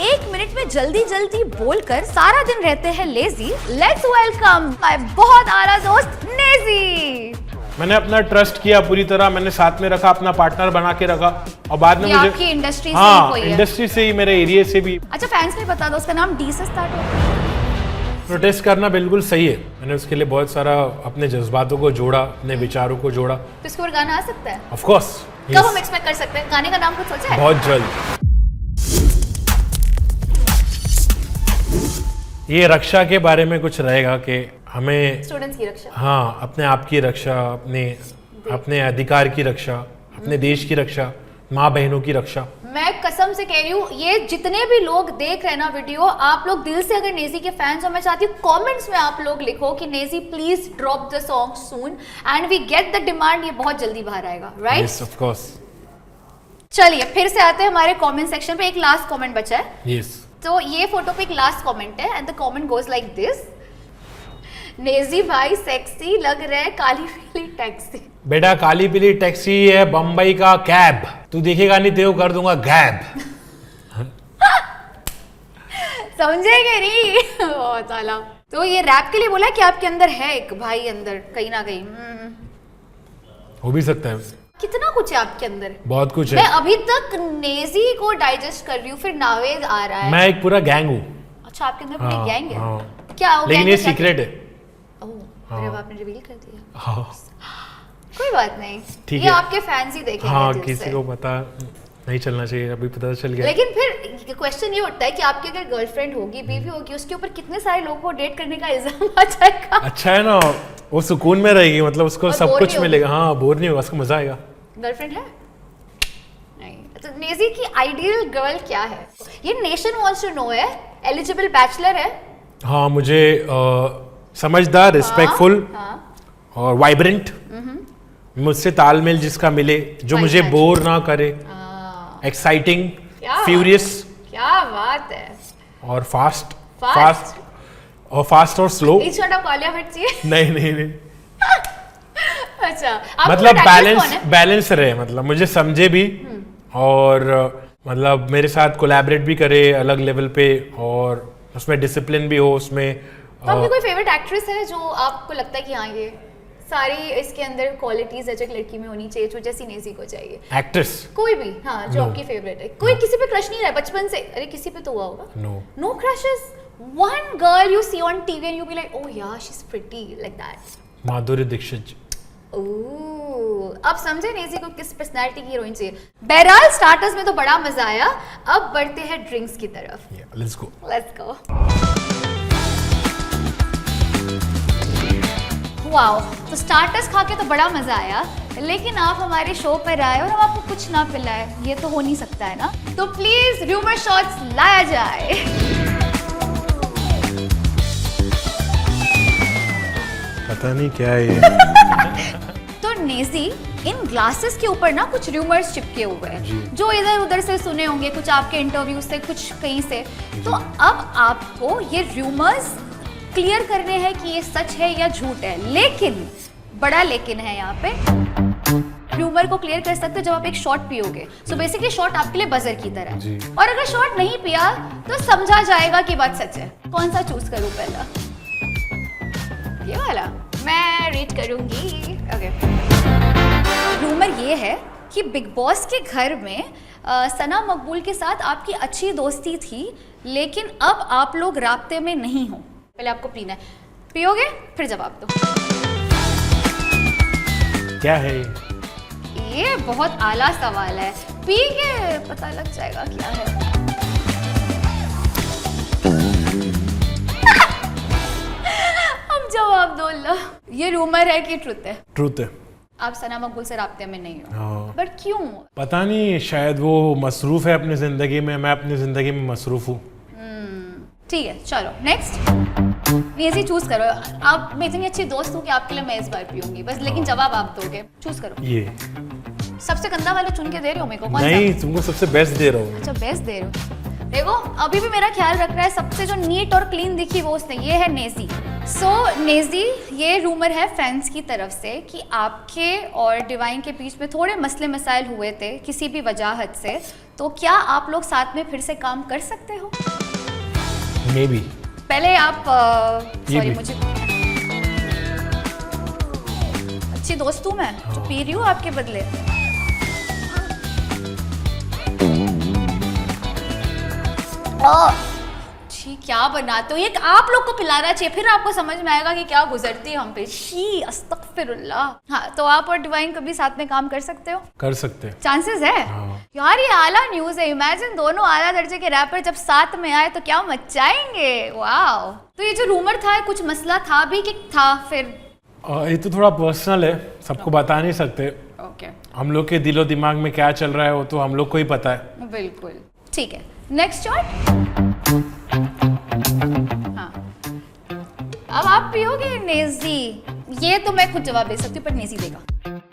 1 minute में जल्दी जल्दी बोलकर सारा दिन रहते हैं लेजी, लेट्स वेलकम माय बहुत आला दोस्त नेजी। मैंने अपना ट्रस्ट किया पूरी तरह, मैंने साथ में रखा, अपना पार्टनर बना के रखा और बाद में मुझे आपकी इंडस्ट्री से ही कोई है? इंडस्ट्री से ही, मेरे एरिया से भी। अच्छा फैंस में बता दो, उसका नाम डी से स्टार्ट होता है। प्रोटेस्ट करना बिल्कुल सही है, मैंने उसके लिए बहुत सारा अपने जज्बातों को जोड़ा, अपने विचारों को जोड़ा। तो इसके ऊपर गाना आ सकता है? Of course. कब हम एक्सपेक्ट कर सकते हैं? गाने का नाम कुछ सोचा है? बहुत जल्द। ये रक्षा के बारे में कुछ रहेगा कि हमें स्टूडेंट्स की रक्षा, हाँ, अपने आप की रक्षा, अपने अधिकार की रक्षा, अपने देश की रक्षा, माँ बहनों की रक्षा। मैं कसम से कह रही हूँ, ये जितने भी लोग देख रहे हैं ना वीडियो, आप लोग दिल से अगर नेजी के फैंस हो, मैं चाहती हूँ कमेंट्स में आप लोग लिखो कि Naezy please drop the song soon and we get the demand. ये बहुत जल्दी बाहर आएगा, राइट? Yes of course. चलिए फिर से आते हैं हमारे कमेंट सेक्शन पे। एक लास्ट कमेंट बचा है। यस। तो ये फोटो पे एक लास्ट कमेंट है and the comment goes like this, Naezy भाई सेक्सी लग रहा है, काली पीली टैक्सी। बेटा काली पीली टैक्सी है बम्बई का कैब, तू देखेगा नहीं तेरे को कर दूंगा गैब। समझेगे नहीं? बहुत आला। तो ये रैप के लिए बोला कि आपके अंदर है एक भाई अंदर कहीं ना कहीं। हो भी सकता है। कितना कुछ है आपके अंदर, बहुत कुछ मैं है। अभी तक नेजी को डाइजेस्ट कर रही हूँ, फिर नावेद आ रहा है। मैं एक पूरा गैंग हूँ। अच्छा आपके अंदर पूरी हाँ, गैंग है? हाँ। क्या हो? लेकिन ये सीक्रेट है। ओह, अरे आपने रिवील कर दिया। हाँ। कोई बात नहीं, ठीक ये है। आपके फैंस ही देखेंगे हाँ, दिल किसी से। को पता नहीं चलना चाहिए, अभी पता चल गया। लेकिन फिर क्वेश्चन ये उठता है कि आपकी अगर गर्लफ्रेंड होगी, बीवी होगी, उसके ऊपर कितने सारे लोगों को डेट करने का इल्जाम आ जाएगा। अच्छा है ना, वो सुकून में रहेगी, मतलब उसको और सब बोर कुछ नहीं मिलेगा। हाँ, बोर नहीं होगा, उसको मजा आएगा। गर्लफ्रेंड है? नहीं। तो नेजी की आइडियल गर्ल क्या है? ये नेशन वांट्स टू नो है। एलिजिबल बैचलर है? हाँ, मुझे समझदार, रिस्पेक्टफुल हाँ। और वाइब्रेंट, मुझसे तालमेल जिसका मिले, जो Fine मुझे match। बोर ना करे, हाँ। एक्साइटिंग, क्या फ्यूरियस क्या बात है। और फास्ट। Fast? फास्ट और स्लो। एक छोटा कॉलिया भट्ट चाहिए। नहीं नहीं नहीं, अच्छा आपका मतलब favorite actress कौन है? बैलेंस रहे, मतलब मुझे समझे भी और मतलब मेरे साथ कोलैबोरेट भी करे अलग लेवल पे, और उसमें डिसिप्लिन भी हो उसमें। तो आपकी कोई फेवरेट एक्ट्रेस है जो आपको लगता है कि हाँ ये सारी इसके अंदर क्वालिटीज है जो एक लड़की में होनी चाहिए, जो जैसी नेजी को चाहिए? एक्ट्रेस? कोई भी, हाँ, जो आपकी फेवरेट है। कोई किसी पे क्रश नहीं रहा है बचपन से? अरे किसी पे तो हुआ होगा। No crushes? One girl you see on TV and you be like oh यार she is pretty like that? Madhuri Dixit. Oh, अब समझे नेजी को किस पर्सनालिटी की हीरोइन चाहिए। बहरहाल स्टार्टर्स में तो बड़ा मजा आया, अब बढ़ते हैं ड्रिंक्स की तरफ। Let's go. Let's go. Wow, तो स्टार्टर्स खा के तो बड़ा मजा आया, लेकिन आप हमारे शो पर आए और हम आपको कुछ ना पिलाए, ये तो हो नहीं सकता है ना। तो प्लीज र्यूमर शॉट्स लाया जाए। पता नहीं क्या है ये। तो नेजी, इन ग्लासेस के ऊपर ना कुछ र्यूमर्स चिपके हुए हैं जो इधर उधर से सुने होंगे, कुछ आपके इंटरव्यू से, कुछ कहीं से। तो अब आपको ये र्यूमर्स क्लियर करने हैं कि ये सच है या झूठ है। लेकिन बड़ा लेकिन है यहाँ पे, र्यूमर को क्लियर कर सकते हो जब आप एक शॉट पियोगे। सो बेसिकली शॉट आपके लिए बजर की तरह है, और अगर शॉट नहीं पिया तो समझा जाएगा कि बात सच है। कौन सा चूज करूं पहला? ये वाला मैं रीड करूंगी। ओके। रूमर ये है कि बिग बॉस के घर में सना मकबूल के साथ आपकी अच्छी दोस्ती थी, लेकिन अब आप लोग राब्ते में नहीं हो। पहले आपको पीना है, पियोगे फिर जवाब दो। क्या है ये बहुत आला सवाल है, पी के पता लग जाएगा क्या है। अब जवाब दो लो। ये रूमर है कि ट्रुथ है? ट्रूथ है। आप सना मकबूल से राब्ते में नहीं हो? हाँ। बट क्यों? पता नहीं, शायद वो मसरूफ है अपनी जिंदगी में, मैं अपनी जिंदगी में मसरूफ हूँ। ठीक है, चलो नेक्स्ट। नेजी चूज करो। आप, मैं इतनी अच्छी दोस्त हूँ कि आपके लिए मैं इस बार पीऊंगी बस, लेकिन जवाब आप दोगे। चूज करो। ये सबसे गंदा वाला चुन के दे रहे हो मेरे को? कौन नहीं, सा? तुमको सबसे बेस्ट दे रहा हूँ। अच्छा बेस्ट दे रहे हो। देखो अभी भी मेरा ख्याल रख रहा है, सबसे जो नीट और क्लीन दिखी वो उसने, ये है नेजी। सो नेजी, ये रूमर है फैंस की तरफ से कि आपके और डिवाइन के बीच में थोड़े मसले मसाइल हुए थे किसी भी वजाहत से, तो क्या आप लोग साथ में फिर से काम कर सकते हो? May be. पहले आप सॉरी भी। मुझे अच्छी दोस्त हूँ मैं जो पी रही हूँ आपके बदले। छी क्या बनाते हो, ये आप लोग को पिलाना चाहिए, फिर आपको समझ में आएगा कि क्या गुजरती है हम पे। शी अस्तगफिरुल्लाह। हाँ तो आप और डिवाइन कभी साथ में काम कर सकते हो? कर सकते हैं। चांसेस है? हाँ। यार ये आला न्यूज है। इमेजिन दोनों आला दर्जे के रैपर जब साथ में आए तो क्या मचाएंगे। वाओ। तो ये जो रूमर था कुछ मसला था भी कि था फिर? ये तो थोड़ा पर्सनल है, सबको बता नहीं सकते। ओके हम लोग के दिलो दिमाग में क्या चल रहा है वो तो हम लोग को ही पता है। बिल्कुल ठीक है। Next shot. हाँ अब आप पियोगे नेजी? ये तो मैं खुद जवाब दे सकती हूँ पर नेजी देगा।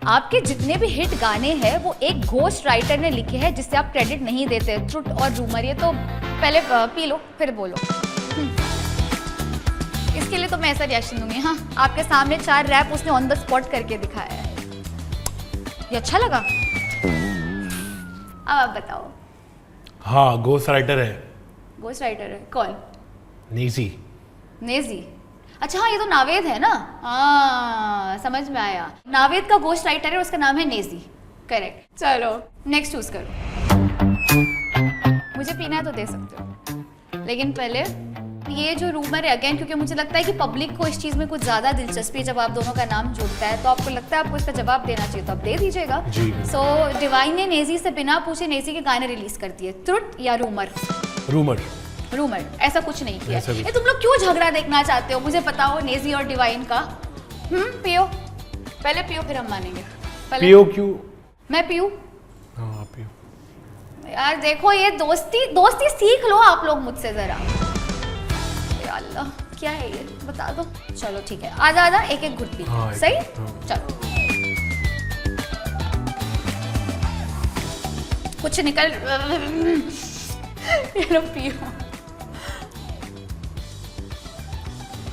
आपके जितने भी हिट गाने हैं वो एक घोस्ट राइटर ने लिखे हैं जिससे आप क्रेडिट नहीं देते। ट्रुथ और रूमर, ये तो पहले पी लो फिर बोलो। इसके लिए तो मैं ऐसा रिएक्शन दूंगी। हाँ आपके सामने 4 रैप उसने ऑन द स्पॉट करके दिखाया है, ये अच्छा लगा? अब आप बताओ। हाँ घोस्ट राइटर है। घोस्ट राइटर है कौन? नेजी। नेजी? अच्छा हाँ ये तो नावेद है ना। हाँ समझ में आया, नावेद का घोस्ट राइटर है, उसका नाम है नेजी। करेक्ट। चलो नेक्स्ट चूज करो। मुझे पीना है तो दे सकते हो, लेकिन पहले ये जो रूमर है अगेन, क्योंकि मुझे लगता है कि पब्लिक को इस चीज में कुछ ज्यादा दिलचस्पी है जब आप दोनों का नाम जुड़ता है, तो आपको लगता है आपको इसका जवाब देना चाहिए तो आप दे दीजिएगा। सो डिवाइन ने नेजी से बिना पूछे नेजी के गाने रिलीज कर दिए। ट्रुथ या रूमर? रूमर। रूमर, ऐसा कुछ नहीं किया। ऐसा ये तुम लोग क्यों झगड़ा देखना चाहते हो? मुझे पता हो नेजी और डिवाइन का। पियो पहले, पियो फिर हम मानेंगे। पियो क्यों? मैं पीऊं? हाँ पियो। यार देखो ये दोस्ती सीख लो आप लोग मुझसे जरा। अल्लाह क्या है ये बता दो। चलो ठीक है, आधा एक एक घुट पी। हाँ, सही? हाँ। चलो कुछ निकल। ये लो पियो।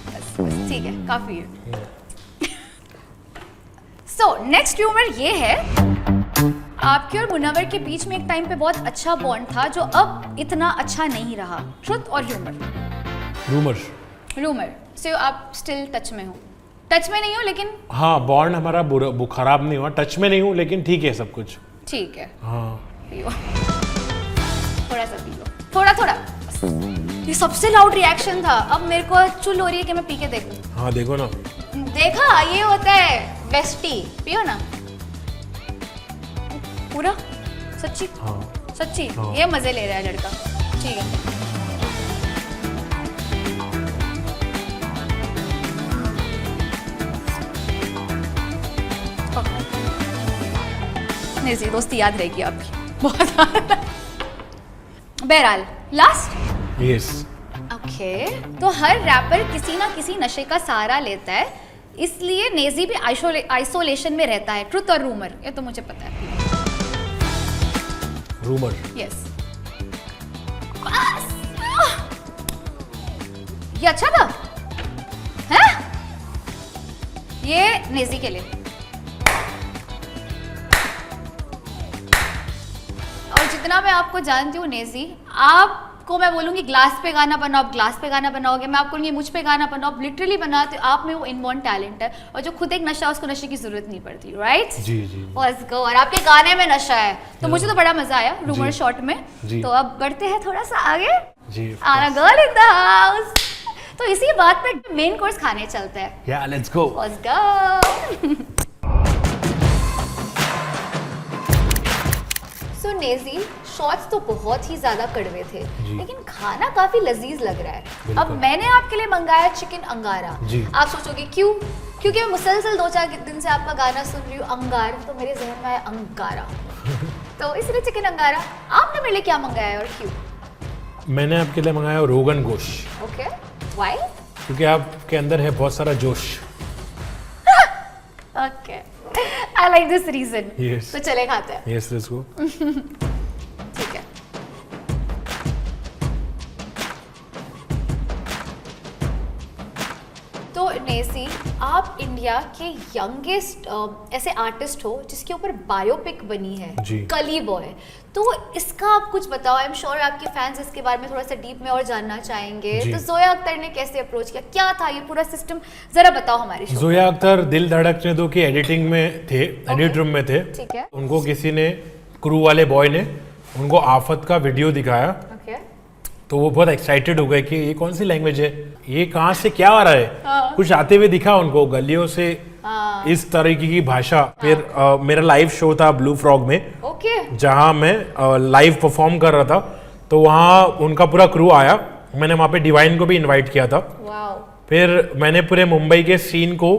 बस ठीक है, काफी है। सो नेक्स्ट रूमर ये है, आपके और मुनव्वर के बीच में एक टाइम पे बहुत अच्छा बॉन्ड था जो अब इतना अच्छा नहीं रहा। ट्रुथ और रूमर? रूमर। रूमर से आप स्टिल टच में हो? टच में नहीं हो लेकिन हाँ बॉन्ड हमारा खराब नहीं हुआ, टच में नहीं हूँ लेकिन ठीक है सब कुछ। ठीक है। हाँ पियो थोड़ा सा, पी लो थोड़ा थोड़ा। ये सबसे लाउड रिएक्शन था, अब मेरे को चुल हो रही है कि मैं पी के देखूं। हाँ देखो ना। देखा ये होता है बेस्टी। पियो ना पूरा, सच्ची? हाँ सच्ची? हाँ। ये मजे ले रहा है लड़का। ठीक है नेजी, दोस्ती याद रहेगी आपकी बहुत। बहरहाल लास्ट। यस। ओके तो हर रैपर किसी ना किसी नशे का सहारा लेता है, इसलिए नेजी भी आइसोलेशन में रहता है। ट्रुथ और रूमर? ये तो मुझे पता है। रूमर। यस। ये अच्छा था है? ये नेजी के लिए। और जितना मैं आपको जानती हूँ नेजी, आपको मैं बोलूँगी ग्लास पे गाना बनाओ, आप ग्लास पे गाना बनाओगे। मैं आपको बोलूँगी मुझ पे गाना बनाओ, आप लिटरली बनाते हो। आप में वो इनबॉर्न टैलेंट है, और जो खुद एक नशा, उसको नशे की जरूरत नहीं पड़ती। राइट? जी जी। Let's go। और आपके गाने में नशा है, तो मुझे तो बड़ा मजा आया रूमर शॉट में। जी। तो अब बढ़ते हैं थोड़ा सा आगे। जी। आना गर्ल इन द हाउस। तो इसी बात पे मेन कोर्स खाने चलते हैं। या let's go. Let's go। So Naezy, shots तो बहुत ही ज्यादा कड़वे थे, लेकिन खाना काफी लजीज लग रहा है। अब मैंने आपके लिए मंगाया चिकन अंगारा। आप सोचोगे क्यों? क्योंकि मैं मुसलसल 2-4 दिन से आपका गाना सुन रही हूँ अंगार, तो मेरे जहन में आया अंगारा। तो इसलिए चिकन अंगारा। आपने मेरे लिए क्या मंगाया है और क्यों? मैंने आपके लिए मंगाया रोगन गोश्त। Okay why? क्योंकि आपके अंदर है बहुत सारा जोश। Okay I like this reason. Yes. तो चले खाते हैं। Yes let's go. ठीक है। तो नेसी, आप इंडिया के यंगेस्ट ऐसे आर्टिस्ट हो जिसके ऊपर बायोपिक बनी है, जी। गली बॉय। तो इसका आप कुछ बताओ, आई एम श्योर आपके फैंस इसके बारे में थोड़ा सा डीप में और जानना चाहेंगे। जी। तो जोया अख्तर ने कैसे अप्रोच किया, क्या था ये पूरा सिस्टम, जरा बताओ हमारी शो। जोया अख्तर दिल धड़कने दो की एडिटिंग में थे, एडिट रूम में थे। ठीक है। उनको किसी ने, क्रू वाले बॉय ने उनको आफत का वीडियो दिखाया, ओके। तो वो बहुत एक्साइटेड हो गए कि ये कौन सी लैंग्वेज है, ये कहाँ से क्या आ रहा है। हाँ। कुछ आते हुए दिखा उनको गलियों से, हाँ। इस तरीके की भाषा। फिर मेरा लाइव शो था ब्लू फ्रॉग में, ओके। जहाँ मैं लाइव परफॉर्म कर रहा था, तो वहाँ उनका पूरा क्रू आया। मैंने वहाँ पे डिवाइन को भी इनवाइट किया था। वाओ। फिर मैंने पूरे मुंबई के सीन को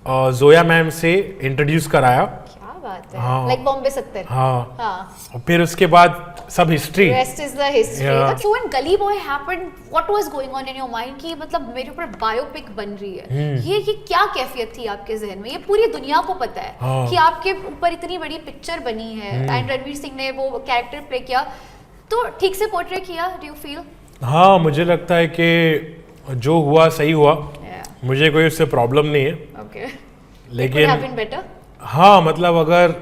जोया मैम से इंट्रोड्यूस कराया। क्या बात है, हाँ। लाइक बॉम्बे 70। हाँ, हाँ। और फिर उसके बाद सब history. Rest is the history. Yeah. So when Gully Boy happened, what was going on in your mind कि मतलब मेरे ऊपर बायोपिक बन रही है, ये क्या कैफियत थी आपके जहन में? ये पूरी दुनिया को पता है हाँ। कि आपके ऊपर इतनी बड़ी पिक्चर बनी है एंड रणवीर सिंह ने वो कैरेक्टर प्ले किया, तो ठीक से पोर्ट्रे किया, डू यू फील? हाँ, मुझे लगता है कि जो हुआ सही हुआ। मुझे कोई उससे प्रॉब्लम नहीं है। ओके। लेकिन बेटर। हाँ, मतलब अगर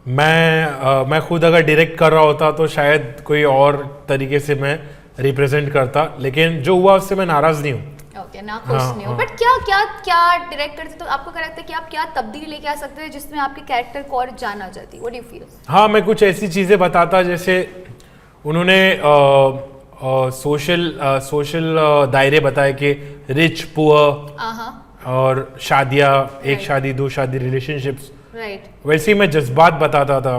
मैं खुद अगर डायरेक्ट कर रहा होता तो शायद कोई और तरीके से मैं रिप्रेजेंट करता, लेकिन जो हुआ उससे मैं नाराज नहीं हूँ। ओके, ना खुश हाँ, नहीं हो। हाँ। बट क्या क्या क्या डायरेक्ट करते, तो आपको क्या लगता है कि आप क्या तब्दीली लेके आ सकते हैं जिसमें आपके कैरेक्टर को और जान आ जाती? What do you feel? हाँ, मैं कुछ ऐसी चीज़ें बताता, जैसे उन्होंने सोशल दायरे बताए कि रिच पुअर और शादियाँ, एक शादी, दो शादी, रिलेशनशिप्स। राइट। वैसे ही मैं जज्बात बताता था,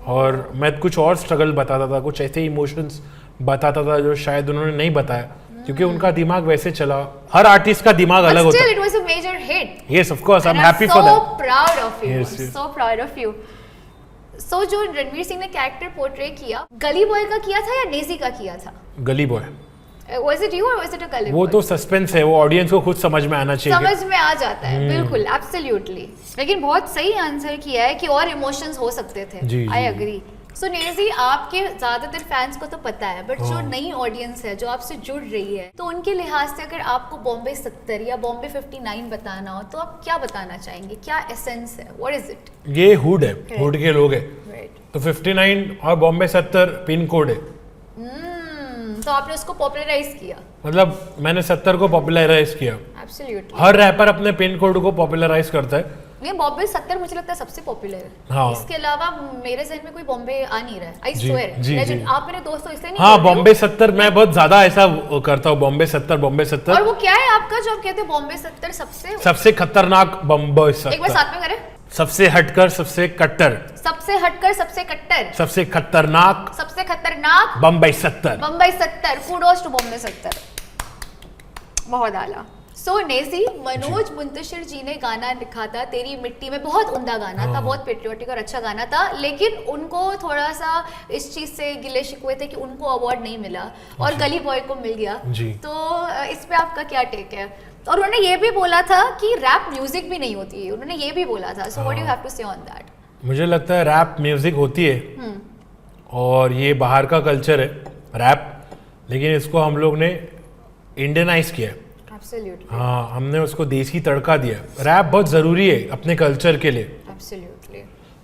और मैं कुछ और स्ट्रगल बताता था, कुछ ऐसे इमोशंस बताता था जो शायद उन्होंने नहीं बताया, क्योंकि उनका दिमाग वैसे चला। हर आर्टिस्ट का दिमाग अलग होता है। Still, it was a major hit. Yes, of course, I'm And happy for so that. proud of you. Yes, I'm yes. so proud of you. So जो रणवीर सिंह ने कैरेक्टर पोर्ट्रे किया, गली बॉय का किया था या नेजी का किया था? गली boy. Was it you or was it a गली वो boy? तो सस्पेंस है, वो ऑडियंस को खुद समझ में आना चाहिए। समझ में आ जाता है, बिल्कुल, एब्सोल्युटली। लेकिन बहुत सही आंसर किया है कि और इमोशंस हो सकते थे। जी, आई जी। एग्री। सो नेजी, आपके ज्यादातर फैंस को तो पता है, बट जो नई ऑडियंस है जो आपसे जुड़ रही है, तो उनके लिहाज से अगर आपको बॉम्बे 70 या बॉम्बे 59 बताना हो, तो आप क्या बताना चाहेंगे? क्या एसेंस है? What is it? ये हुड है, हुड के लोग है। राइट। तो 59 और बॉम्बे 70 पिन कोड है। तो आपने उसको पॉपुलराइज किया। मतलब मैंने 70 को पॉपुलराइज किया। एब्सोल्युटली। हर रैपर अपने पिन कोड को पॉपुलराइज करता है। नहीं, बॉम्बे 70 मुझे लगता है सबसे पॉपुलर है। हाँ। इसके अलावा मेरे जहन में कोई बॉम्बे आ नहीं रहा है। आई जी, स्वेयर। जी, जी। आप मेरे दोस्तों इसलिए नहीं हाँ, बोलती हूँ। बॉम्बे 70 मैं बहुत ज्यादा ऐसा करता हूँ। बॉम्बे 70, बॉम्बे 70। और वो क्या है आपका जो आप कहते हो बॉम्बे 70 सबसे खतरनाक बॉम्बे एक बार 70, साथ में करें। सबसे हटकर, सबसे कट्टर, सबसे हटकर सबसे कट्टर, सबसे खतरनाक सबसे खतरनाक बम्बई 70। बम्बई 70। Kudos to Bombay 70। बहुत आला। सो नेजी, मनोज मुंतशिर जी ने गाना लिखा था तेरी मिट्टी में, बहुत उम्दा गाना था, बहुत पेट्रियोटिक और अच्छा गाना था, लेकिन उनको थोड़ा सा इस चीज से गिले शिकवे थे कि उनको अवार्ड नहीं मिला और गली बॉय को मिल गया। जी। तो इस पे आपका क्या टेक है? और उन्होंने ये भी बोला था कि रैप म्यूजिक भी नहीं होती है, उन्होंने ये भी बोला था। So what do you have to say on that? मुझे लगता है रैप म्यूजिक होती है, और ये बाहर का कल्चर है रैप, लेकिन इसको हम लोग ने इंडियनाइज किया है। एब्सोल्युटली। हाँ, हमने उसको देसी तड़का दिया। रैप बहुत ज़रूरी है अपने कल्चर के लिए। एब्सोल्युटली।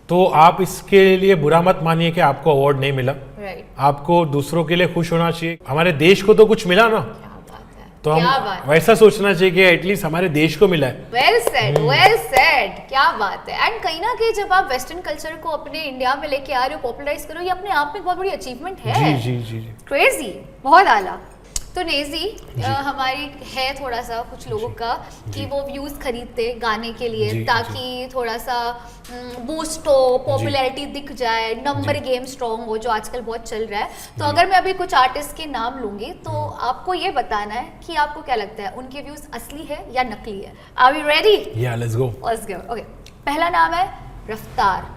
तो आप इसके लिए बुरा मत मानिए कि आपको अवार्ड नहीं मिला। राइट। आपको दूसरों के लिए खुश होना चाहिए। हमारे देश को तो कुछ मिला ना, क्या बात है, तो क्या हम बात। वैसा सोचना चाहिए कि एटलीस्ट हमारे देश को मिला है। Well said, well said. क्या बात है। एंड कहीं ना कहीं जब आप वेस्टर्न कल्चर को अपने इंडिया में लेके आ रहे हो, पॉपुलराइज करो, ये अपने आप में बहुत बड़ी अचीवमेंट है। जी जी जी जी। क्रेजी, बहुत आला। तो नेजी, हमारी है थोड़ा सा कुछ लोगों का कि वो व्यूज खरीदते गाने के लिए, जी, ताकि थोड़ा सा बूस्ट हो, पॉपुलैरिटी दिख जाए, नंबर गेम स्ट्रॉन्ग हो, जो आजकल बहुत चल रहा है। तो अगर मैं अभी कुछ आर्टिस्ट के नाम लूंगी, तो आपको ये बताना है कि आपको क्या लगता है उनके व्यूज असली है या नकली है। Are you ready? या let's go. Let's go. Okay, पहला नाम है रफ्तार।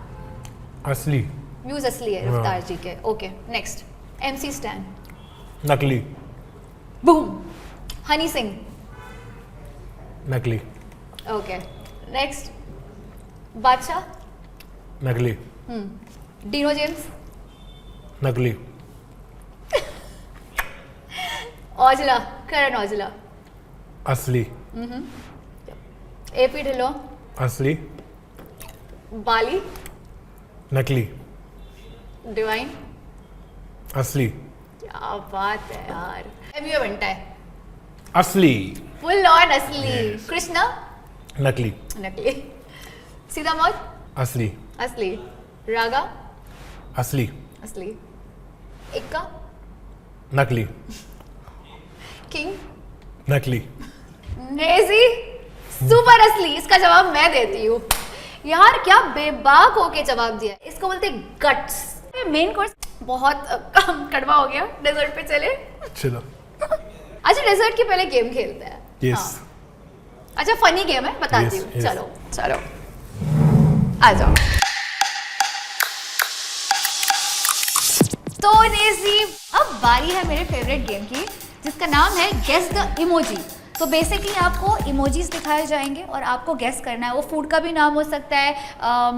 असली। व्यूज असली है रफ्तार जी के। Okay, next MC stand. नकली। बूम। हनी सिंह। नकली। ओके, नेक्स्ट बादशाह। नकली। Dino James. नकली। औजला, करण औजला। असली, एपी ढिल्लो, असली, बाली, नकली, डिवाइन, असली, क्या बात है यार। एमयू बनता है असली, फुल ऑन असली। कृष्णा, नकली, नकली। सीधा मौत, असली, असली। रागा, असली, असली। इक्का, नकली, किंग, नकली, नेजी, सुपर असली। इसका जवाब मैं देती हूँ यार, क्या बेबाक होके जवाब दिया। इसको बोलते गट्स। मेन कोर्स बहुत कड़वा हो गया, डेजर्ट पे चले। चलो, अच्छा डेजर्ट के पहले गेम खेलते हैं। यस, अच्छा फनी गेम है, बताती Yes, हूँ। yes. चलो चलो आ जाओ। तो नेजी, अब बारी है मेरे फेवरेट गेम की, जिसका नाम है गेस द इमोजी। तो बेसिकली आपको इमोजीज दिखाए जाएंगे और आपको गेस करना है। वो फूड का भी नाम हो सकता है,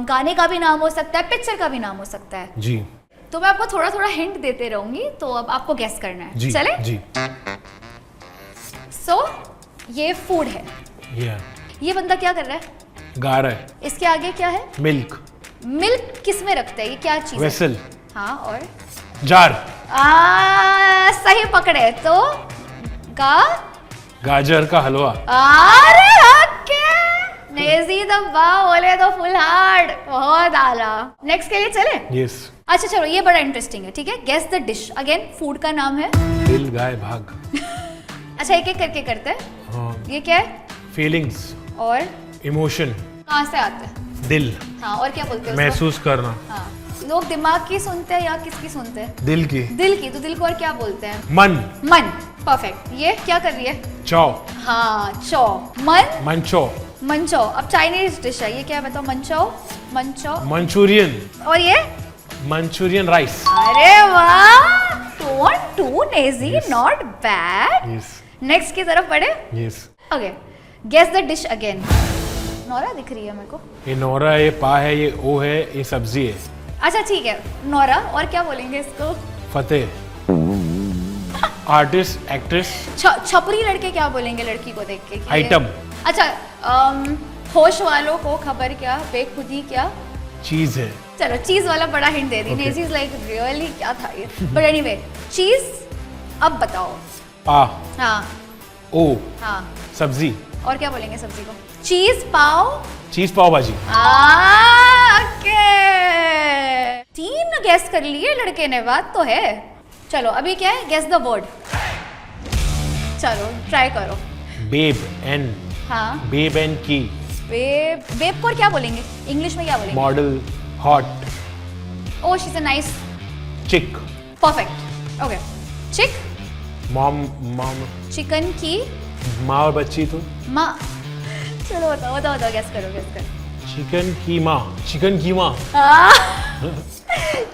गाने का भी नाम हो सकता है, पिक्चर का भी नाम हो सकता है। जी तो मैं आपको थोड़ा थोड़ा हिंट देते रहूंगी, तो अब आपको गेस करना है। जी चले? जी, सो ये फूड है। ये बंदा क्या कर रहा है? गा रहा है। इसके आगे क्या है? मिल्क, मिल्क किस में रखते हैं? ये क्या चीज है? वेसल, हाँ, और जार, सही पकड़े। तो गाजर का हलवा। अरे ओके, नेजी दब्बा बोले तो फुल हार्ड, बहुत आला। नेक्स्ट के लिए चले? यस, अच्छा चलो, ये बड़ा इंटरेस्टिंग है। ठीक है, guess the dish. Again food का नाम है। दिल, गाय, भाग। अच्छा एक एक करके करते हैं। हाँ, ये क्या है? फीलिंग्स, और इमोशन, कहाँ से आते हैं? दिल, हाँ, और क्या बोलते हैं उसको? महसूस करना। हाँ, लोग दिमाग की सुनते हैं या किसकी सुनते हैं? दिल की, दिल की। तो दिल को और क्या बोलते हैं? मन, मन। परफेक्ट। ये क्या कर रही है? चौ, हाँ, चौ। मन, मंचो, मंचो। अब चाइनीज डिश है, ये क्या है बताओ? मंचो, मंचो। मंचूरियन, और ये? Manchurian rice. अरे वाह, 2-on-2 Naezy, not bad. Yes next की तरफ बढ़े। Yes, okay, guess the dish again. Nora दिख रही है मेरे को। ये नोरा है, ये पा है, ये ओ है, ये सब्जी है। अच्छा ठीक है, नोरा। और क्या बोलेंगे इसको? फतेह, आर्टिस्ट, एक्ट्रेस, छपरी लड़के क्या बोलेंगे लड़की को देख के? कि ये- आइटम, अच्छा, होश वालों को खबर क्या, बेखुदी क्या? चीज है। चलो चीज वाला बड़ा hint they the. Okay. Naezy is like really क्या था ये? बट एनीवे, चीज। अब बताओ। पा, हाँ ओ, हाँ, सब्जी, और क्या बोलेंगे सब्जी को? चीज पाव। चीज पाव भाजी। ओके, 3 गेस कर लिए लड़के ने, बात तो है। चलो अभी क्या है? Guess the word. चलो ट्राई करो। बेब एंड, हाँ, बेब एंड की, बेब। बेब को क्या बोलेंगे इंग्लिश में? क्या बोलेंगे? Model, hot, oh she is a nice. Chick, perfect. Okay, chick. Mom, mom, chicken की माँ और बच्ची तो माँ। चलो बताओ बताओ बताओ, गेस करो गेस करो। चिकन की माँ, चिकन की माँ,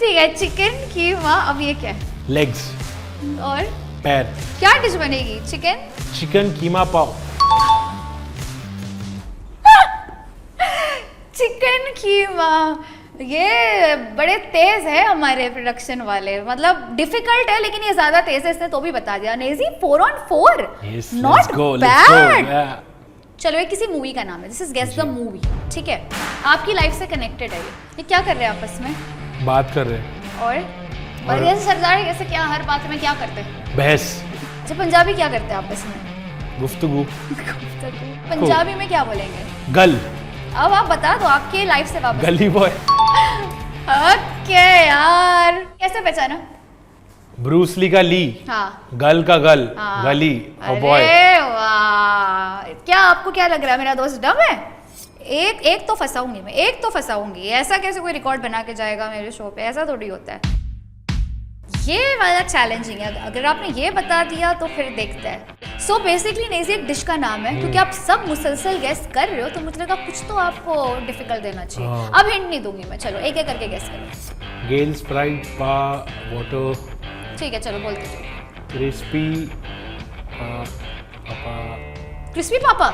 ठीक है, चिकन की माँ। अब ये क्या है? लेग्स, और पैर, क्या डिश बनेगी? चिकन, चिकन कीमा पाव, चिकन कीमा। ये बड़े तेज है हमारे प्रोडक्शन वाले, मतलब डिफिकल्ट है लेकिन ये ज्यादा तेज है, इसने तो भी बता दिया। Naezy 4-on-4, Yes, not let's go, let's go, bad. yeah. चलो ये किसी मूवी का नाम है, this is guess the movie. ठीक है, आपकी लाइफ से कनेक्टेड है ये क्या कर रहे हैं आपस में? बात कर रहे हैं, और जैसे सरदार जैसे क्या हर बात में क्या करते हैं? बहस, अच्छा पंजाबी क्या करते हैं आपस में? गुफ्तगू, पंजाबी में क्या बोलेंगे? गल, अब आप बता दो आपके लाइफ से वापस। गली बॉय, ओके यार, कैसे पहचाना? ब्रूस ली का ली, हाँ, गल का गल, हाँ। गली और बॉय। अरे वाह, क्या आपको क्या लग रहा है मेरा दोस्त डम है? एक तो फंसाऊंगी मैं, एक तो फंसाऊंगी। ऐसा कैसे कोई रिकॉर्ड बना के जाएगा मेरे शो पे? ऐसा थोड़ी होता है। ये वाला चैलेंजिंग है, अगर आपने ये बता दिया तो फिर देखते हैं। सो बेसिकली नेजी एक डिश का नाम है, क्योंकि आप सब मुसलसल गेस कर रहे हो तो मुझे लगा कुछ तो आपको डिफिकल्ट देना चाहिए। हाँ। अब हिंट नहीं दूंगी मैं, चलो एक एक करके गेस करो। गेल, स्प्राइट, पा, वाटर, ठीक है चलो बोलते चलो। क्रिस्पी, क्रिस्पी पापा,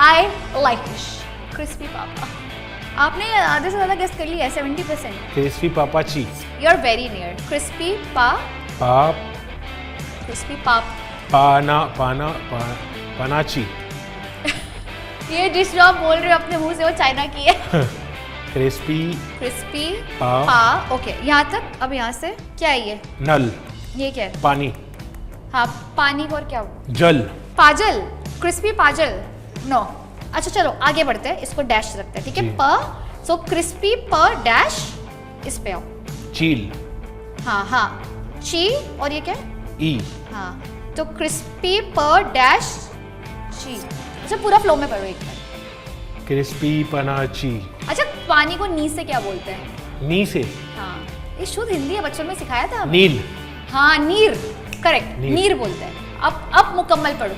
आई लाइक फिश। क्रिस्पी पापा, आपने आधे से ज्यादा गेस कर लिया है, 70%। क्रिस्पी पापाची, you are very near. Crispy पाप, क्रिस्पी पाप, पाना, पाना, पा, पनाची, ये डिश जो आप बोल रहे हो अपने मुंह से वो चाइना की है। क्रिस्पी, क्रिस्पी पा। पा, ओके यहाँ तक। अब यहाँ से क्या है ये? नल, ये क्या है? पानी, हाँ पानी को और क्या? जल, पाजल, क्रिस्पी पाजल, नो। अच्छा चलो आगे बढ़ते हैं, इसको डैश रखते हैं, ठीक है? जी। प, सो क्रिस्पी प डैश, इस पे आओ। चील, हाँ हाँ, ची, और ये क्या है? ई, हाँ, तो क्रिस्पी प डैश ची। अच्छा पूरा फ्लो में पढ़ो एक बार। क्रिस्पी पनाची। अच्छा पानी को नी से क्या बोलते हैं? नी से हाँ, ये शुद्ध हिंदी है, बच्चों में सिखाया था हमें। नील, हाँ नीर, करेक्ट, नीर। नीर बोलते हैं। अब मुकम्मल पढ़ो।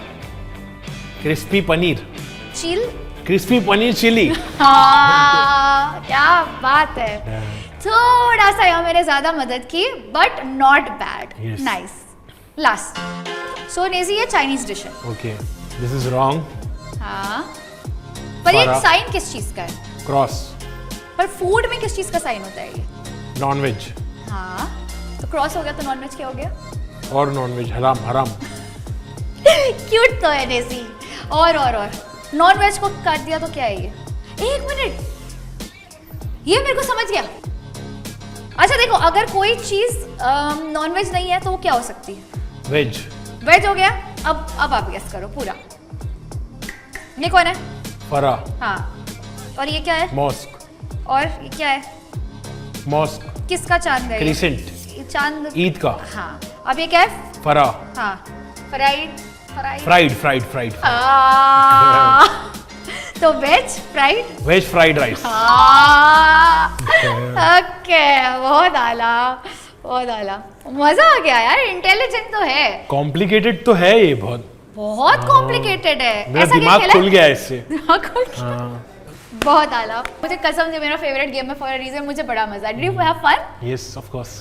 Crispy paneer, chilli. Crispy paneer chilli. हाँ क्या बात है, थोड़ा सा यहाँ मेरे ज्यादा मदद की, but not bad, Yes. Nice. Last, so नेजी ये चाइनीज डिश है। Okay, this is wrong. हाँ, पर ये फरा। साइन किस चीज का है? क्रॉस, पर फूड में किस चीज का साइन होता है ये? नॉन वेज हाँ, तो क्रॉस हो गया तो नॉन वेज क्या हो गया? और नॉन वेज हराम, हराम। क्यूट तो है नेजी। और नॉन वेज को काट दिया तो क्या है ये? एक मिनट, ये मेरे को समझ गया। अच्छा देखो, अगर कोई चीज नॉन वेज नहीं है तो वो क्या हो सकती है? वेज, वेज हो गया। अब आप गेस करो पूरा। ये कौन है? फरा, हाँ, और ये क्या है? मॉस्क, और ये क्या है? मॉस्क, किसका चांद है ये? क्रिसेंट, ये चांद। ईद का, हाँ, अब ये क्या है? फरा, हाँ, fried, fried, fried, fried, fried, तो veg fried. Veg fried rice. Okay, बहुत आला, बहुत आला, मजा आ गया यार। इंटेलिजेंट तो है, कॉम्प्लिकेटेड तो है ये बहुत, बहुत कॉम्प्लिकेटेड है। मेरा ऐसा क्या दिमाग खेला? खुल गया इससे। दिमाग खुल गया। हाँ, बहुत आला, मुझे कसम से मेरा फेवरेट गेम है फॉर अ रीजन। मुझे बड़ा मजा। Did you have fun? Yes of course.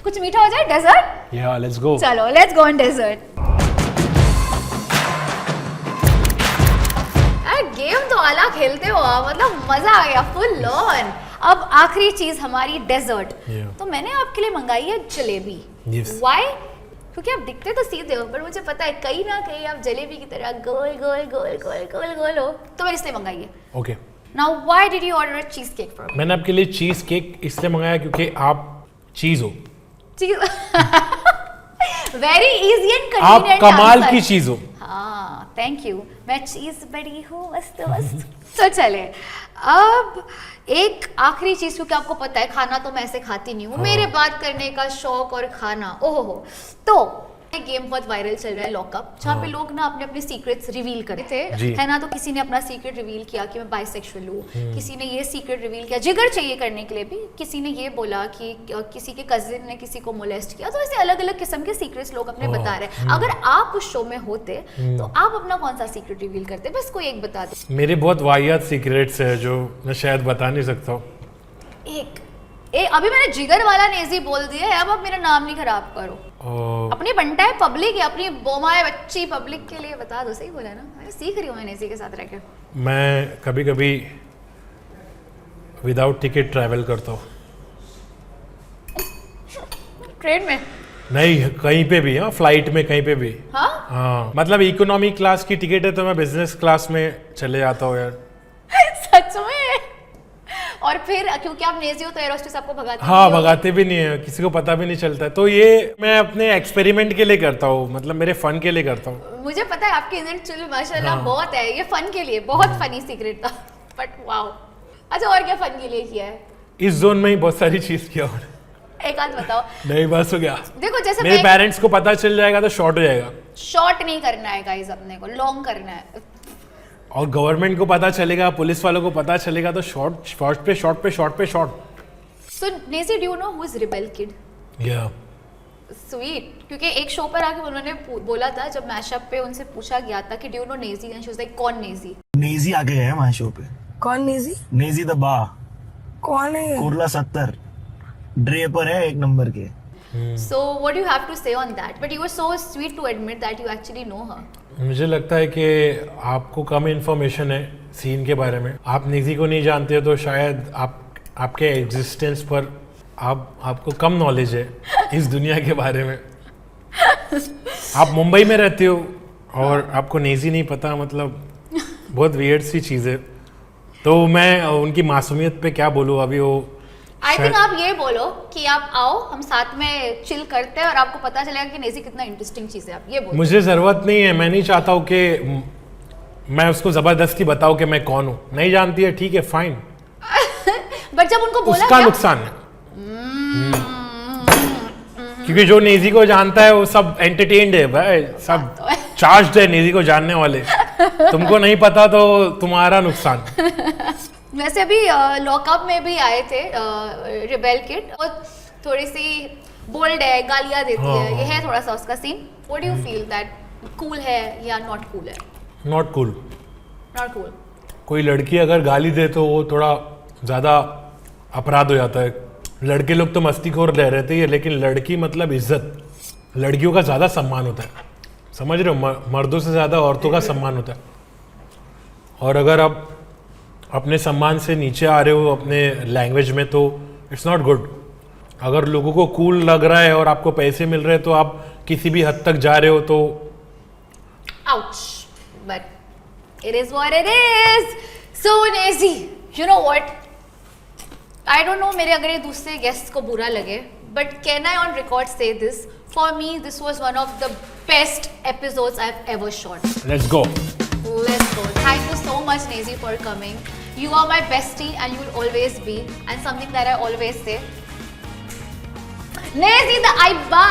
कुछ मीठा हो जाए, डेजर्ट। या लेट्स गो। चलो let's go on dessert. Game तो आला खेलते हो आप, मतलब मजा आ गया फुल ऑन। अब आखिरी चीज हमारी डेजर्ट। Yeah. तो मैंने आपके लिए मंगाई है जलेबी। Yes. Why? क्योंकि आप दिखते तो सीधे हो, पर मुझे पता है कहीं ना कहीं आप जलेबी की तरह गोल गोल गोल गोल गोल गोल हो, तो मैंने इसलिए मंगाई है। Okay, now why did you order a cheese cake from? मैंने आपके लिए चीज केक इसलिए मंगाया क्योंकि आप चीज हो, चीज वेरी इजी एंड आप कन्वीनियंट कमाल की चीज हो। हाँ थैंक यू, मैं चीज बड़ी हूँ मस्त मस्त। तो चले अब एक आखिरी चीज, क्योंकि आपको पता है खाना तो मैं ऐसे खाती नहीं हूँ, मेरे बात करने का शौक और खाना ओहो। तो एक गेम बहुत वायरल चल रहा है लॉकअप, जहाँ पे लोग ना अपने अपने सीक्रेट्स रिवील करते जी। है ना। तो किसी ने अपना सीक्रेट रिवील किया कि मैं बाइसेक्सुअल हूँ, किसी ने ये सीक्रेट रिवील किया जिगर चाहिए करने के लिए भी, किसी ने ये बोला कि किसी के कजिन ने किसी को मोलेस्ट किया। तो ऐसे अलग अलग किस्म के सीक्रेट्स लोग अपने बता रहे हैं। अगर आप उस शो में होते तो आप अपना कौन सा सीक्रेट रिवील करते? बस कोई एक बता दे। मेरे बहुत वाहियात सीक्रेट्स है जो मैं शायद बता नहीं सकता हूँ। अभी मैंने जिगर वाला नेजी बोल दिया है, अब आप मेरा नाम नहीं खराब करो। अपनी बंटा है पब्लिक है, अपनी बोमा है बच्ची, पब्लिक के लिए बता दो। सही बोला ना, मैं सीख रही हूँ नेजी के साथ रहकर। मैं कभी कभी विदाउट टिकट ट्रैवल करता हूँ। ट्रेन में? नहीं, कहीं पे भी, हाँ फ्लाइट में कहीं पे भी। हाँ हाँ, मतलब इकोनॉमी क्लास की टिकट है तो मैं बिजनेस क्लास में चले जाता हूँ यार। सच में? और फिर क्योंकि आप नेजी हो तो एयर होस्टेस आपको भगाती हाँ, नहीं होगी। भगाते भी नहीं है, किसी को पता भी नहीं चलता है। तो ये मैं अपने एक्सपेरिमेंट के लिए करता हूँ, मतलब मेरे फन के लिए करता हूँ। मुझे पता है आपकी इंडियन चुल माशाल्लाह हाँ। बहुत है, ये फन के लिए बहुत फनी सीक्रेट था, बट वाओ। अच्छा और क्या फन के लिए किया है? इस जोन में ही बहुत सारी चीज किया और एक आध बताओ। नहीं, बस हो गया। देखो जैसे मेरे मैं पेरेंट्स को पता चल जाएगा तो शॉर्ट हो जाएगा, शॉर्ट नहीं करना है गाइस, अपने को लॉन्ग करना है। और गवर्नमेंट को पता चलेगा, पुलिस वालों को पता चलेगा तो शॉर्ट शॉर्ट पे शॉर्ट पे शॉर्ट पे short. So Naezy, do you know who is rebel kid? या स्वीट, क्योंकि एक शो पर आके उन्होंने बोला था, जब मैशअप पे उनसे पूछा गया था कि do you know Naezy, and she was like कौन नेजी? नेजी आके गए हमारे शो पे। कौन नेजी? नेजी द बा, कौन है ये? कुर्ला 70 ड्रेपर है एक नंबर के। So what do you have to say on that? But you were so sweet to admit that you actually know her. मुझे लगता है कि आपको कम इन्फॉर्मेशन है सीन के बारे में, आप निजी को नहीं जानते हो तो शायद आपके एग्जिस्टेंस पर आपको कम नॉलेज है इस दुनिया के बारे में। आप मुंबई में रहते हो और आपको नेजी नहीं पता, मतलब बहुत वियर्ड सी चीज़ है। तो मैं उनकी मासूमियत पे क्या बोलूँ अभी। वो आई थिंक आप ये बोलो कि आप आओ, हम साथ में चिल करते हैं और आपको पता चलेगा कि नेजी कितना इंटरेस्टिंग चीज़ है। आप ये बोलो। मुझे ज़रूरत नहीं है, मैं नहीं चाहता हूँ कि मैं उसको ज़बरदस्ती बताऊँ कि मैं कौन हूँ। नहीं जानती है, ठीक है, फाइन, बट जब उनको बोला उसका क्या? नुकसान है। क्योंकि जो नेजी को जानता है वो सब एंटरटेन्ड है भाई, सब चार्ज्ड है नेजी को जानने वाले। तुमको नहीं पता तो तुम्हारा नुकसान। वैसे अभी लॉकअप में भी आए थे रिबेल किड, और थोड़ी सी बोल्ड है, गालियां देती है, ये है थोड़ा सा उसका scene. What do you feel that cool है या नॉट कूल है? Not cool. Not cool. कोई लड़की अगर गाली दे तो वो थोड़ा ज़्यादा अपराध हो जाता है। लड़के लोग तो मस्तीखोर रह रहते ही है, लेकिन लड़की मतलब इज्जत, लड़कियों का ज़्यादा सम्मान होता है, समझ रहे हो? मर्दों से ज़्यादा औरतों का सम्मान होता है। और अगर आप अपने सम्मान से नीचे आ रहे हो अपने लैंग्वेज में तो इट्स नॉट गुड। अगर लोगों को कूल लग रहा है और आपको पैसे मिल रहे हैं तो आप किसी भी हद तक जा रहे हो तो Ouch. But it is what it is. So Nazy, you know what? I don't know मेरे अगर ये दूसरे गेस्ट को बुरा लगे, but can I on record say this? For me, this was one of the best episodes I've ever shot. Let's go. Let's go. Thank you so much, Nazy, for coming. You are my bestie and you will always be. And something that I always say. Nazy the Aiba!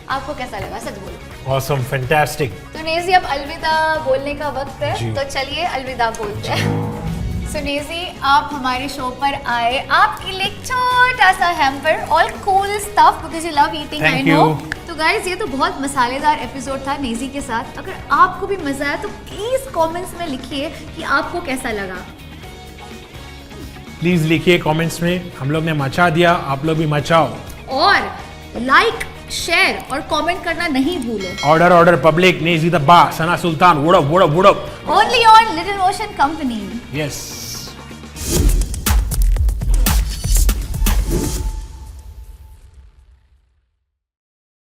आपको कैसा लगा? सच बोलो। Awesome, fantastic. तो नेजी अब अलविदा बोलने का वक्त है, जी। तो चलिए अलविदा बोलते हैं। सो नेजी, आप हमारे शो पर आए, आपके लिए छोटा सा hamper, all cool stuff because you love eating, I Thank no. you. तो गाइस, ये तो बहुत मसालेदार एपिसोड था नेजी के साथ। अगर आपको भी मजा आया तो प्लीज कमेंट्स में लिखिए कि आपको कैसा लगा। प्लीज लिखिए कमेंट्स में। हम लोग ने मचा दिया, आप लोग भी मचाओ। और लाइक, शेयर और कमेंट करना नहीं भूलो। ऑर्डर पब्लिक, नेजी द बा, सना सुल्तान, वुड अप। Only on little ocean company. Yes.